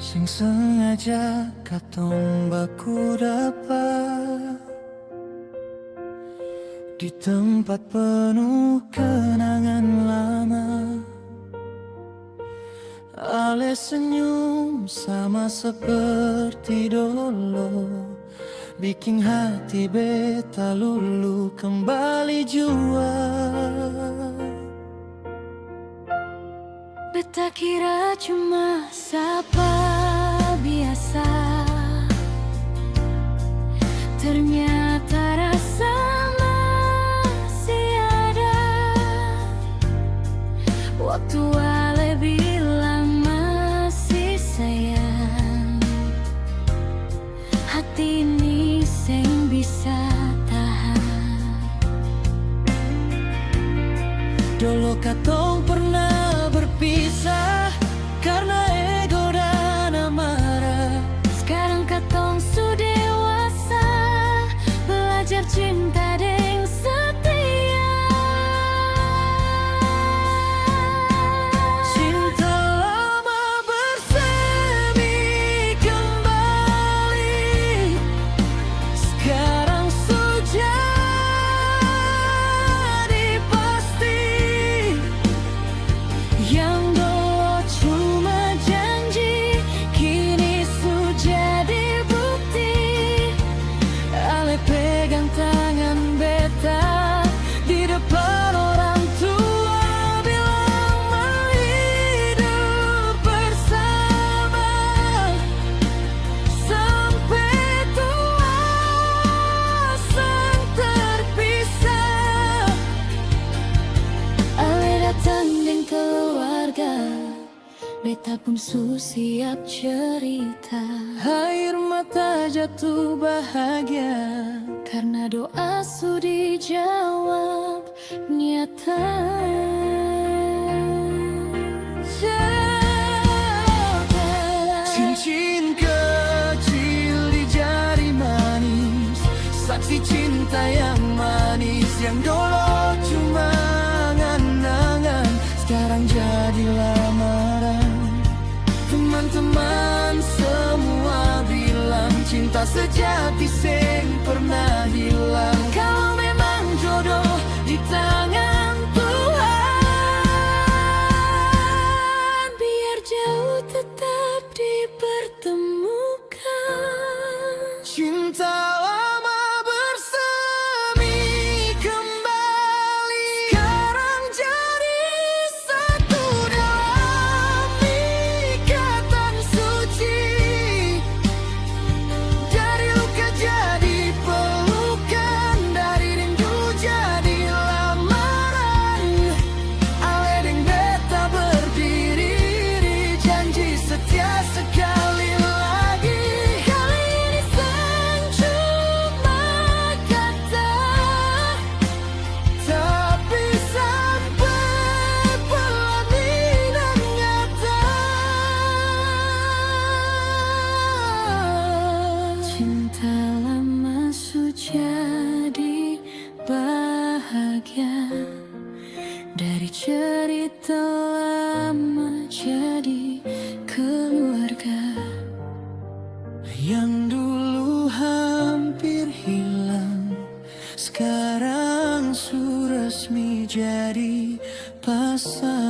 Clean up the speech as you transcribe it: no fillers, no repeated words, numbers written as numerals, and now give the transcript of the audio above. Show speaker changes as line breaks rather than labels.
Sing sengaja katong baku dapat di tempat penuh kenangan lama. Ale senyum sama seperti dulu, bikin hati beta lulu kembali jua.
Beta kira cuma sapa biasa, ternyata rasa masih ada. Waktu Ale bilang masih sayang, hati ini seng bisa tahan.
Dulu katong pernah berpisah karena ego dan amarah.
Sekarang katong su dewasa, belajar cinta deng setia.
Cinta lama bersemi kembali, sekarang sudah pasti. Yang dulu cuma janji, kini sudah dibukti. Ale pegang tangan beta di depan orang tua, bilang mau hidup bersama sampai tua, sang terpisah.
Ale datang dengan keluarga, beta pun su siap cerita.
Air mata jatuh bahagia
Karena doa su dijawab nyata.
cincin kecil di jari manis, saksi cinta yang manis. Yang dulu cuma angan-angan, sekarang jadi lamaran. Teman-teman semua bilang cinta sejati seng pernah hilang. Kalau memang jodoh di tangan Tuhan,
Biar jauh tetap dipertemukan.
cinta lama bersemi kembali, sekarang jadi satu dalam ikatan suci. Dari luka jadi pelukan, dari rindu jadi lamaran. Ale deng beta berdiri di janji setia sekali lagi. Kali ini sang cuma kata, tapi sampai pelaminan nyata.
Cinta lama su jadi bahagia, dari cerita lama jadi keluarga.
Yang dulu hampir hilang, sekarang su resmi jadi pasangan.